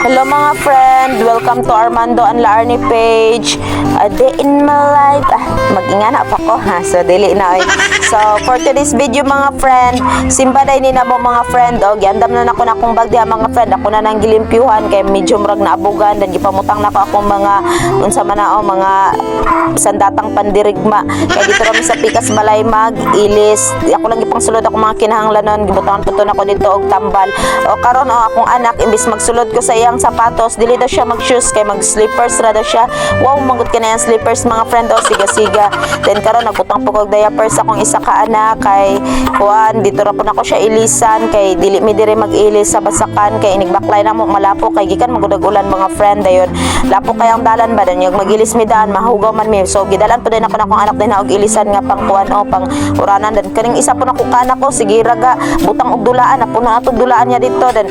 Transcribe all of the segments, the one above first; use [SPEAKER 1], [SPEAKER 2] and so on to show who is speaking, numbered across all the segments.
[SPEAKER 1] Hello mga friend, welcome to Armando Anlaarni page. A day in my life. Mag-ingana pa ko ha, so dili na. So for today's video mga friend, simba day ni na mo mga friend. O giandam na nako na akong bagya mga friend. Ako na nang gilimpyuhan kay medyo murag na abugan dan gipamutang nako akong mga unsa man na mga sandatang pandirigma. Kay dito rami sa Pikas Balay mag-ilis. Ako lang gipang sulod ako mga kinahanglanon, gibutangan puto nako dito og tambal. O karon akong anak imbis magsulod ko sa iyang sapatos, dili daw siya mag-shoes kay mag-slippers ra daw siya. Wow, mangut ka na yung slippers mga friend. O siga-siga. Then karon nagbutang po kog diapers akong isa ka anak kay kuan dito ra po nako siya ilisan kay dili mi dire mag-ilis sa basakan kay inigbaklay na mo malapo kay gikan magudag-ulan mga friend dayon. Lapo kay ang dalan ba dan yung mag-ilis mi daan mahugaw man mi. So gidalan po din ako na akong anak din na og ilisan nga pang kuan o pang uranan dan kaning isa po nako kanak ko sige raga butang og dulaan na puno atog dulaan niya dito dan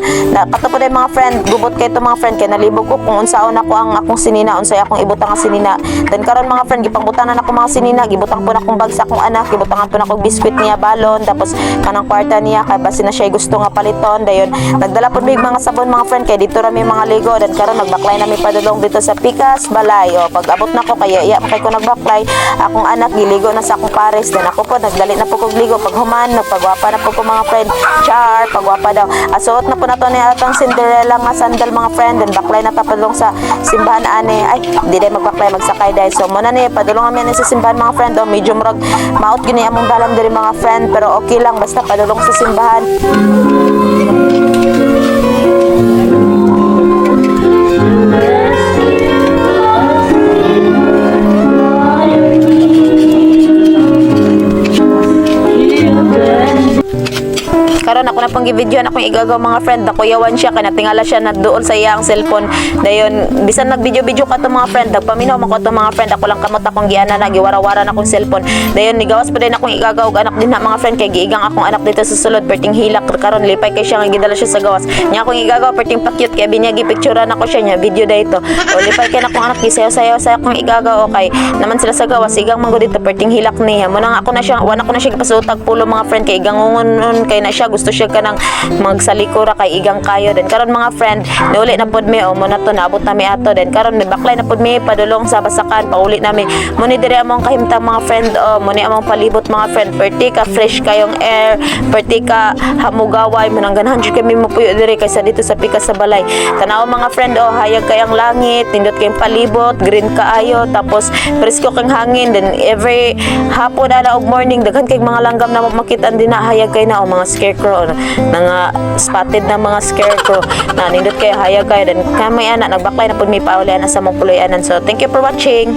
[SPEAKER 1] kato po din mga friend gubot kay to mga friend kay nalibog ko kung unsaon ako ang akong sinina unsay akong ibutang nga sinina. Dan karon mga friend gipangbutanan ako mga sinina, gibutang po na akong bag sa akong anak, gibutangan po na akong biskwit niya balon tapos kanang kwarta niya kay basi na siya gusto nga paliton dayon. Nagdala po big mga sabon mga friend kay dito ra may mga ligo dan karon nagbaklay na mi padulong dito sa Pikas Balay. O pag abot na ko kay iya kay ko nagbaklay akong anak giligo na sa akong pares dan ako po nagdali na po kog ligo pag human nagpagwapa na po ko mga friend. Char pagwapa daw. Asuot na po na to ni atong Cinderella nga sandal mga friend dan baklay na tapadulong sa simbahan ani ay di day magbaklay magsakay dai. So mo na ni padulong kami sa simbahan mga friend. O medyo murag maot gini among dalan diri mga friend pero okay lang basta padulong sa simbahan. Karon ako na pang gi-videoan akong igagaw mga friend nakuyawan siya kay natingala siya na duol sa iyang cellphone dayon bisan nag-video ka to mga friend nagpaminaw man ko to mga friend ako lang kamot akong giana na giwara-wara na akong cellphone dayon nigawas pa din akong igagaw og anak din na mga friend kay giigang akong anak dito sa sulod perting hilak karon lipay kay siya nga gidala siya sa gawas nya akong igagaw perting pa-cute kay binyagi picturean ako siya nya video dayto o lipay kay na akong anak gisayaw-sayaw sa akong igagaw okay naman sila sa gawas igang manggo dito perting hilak niya mo nang ako na siya wala ko na siya gipasutag pulo mga friend kay igangongon kay na siya gusto siya kanang magsalikura kay igang kayo den karon mga friend niuli na pod mi o mo na to naabot na mi ato den karon ni baklay na pod mi padulong sa basakan pauli na mi mo ni dire among kahimtang mga friend o mo ni among palibot mga friend perti ka fresh kayong air perti ka hamugaway mo nang ganahan jud kami mo puyo dire kaysa dito sa Pikas sa Balay tanaw mga friend o hayag kayang langit nindot kayong palibot green kaayo tapos presko kang hangin den every hapon ana og morning daghan kay mga langgam na makita din na hayag kay na o mga scarecrow mga spotted na mga scarecrow na nindot kayo hayag kayo dan kamay ana nagbaklay na pud mi pauli ana sa mong puloy-anan. So thank you for watching.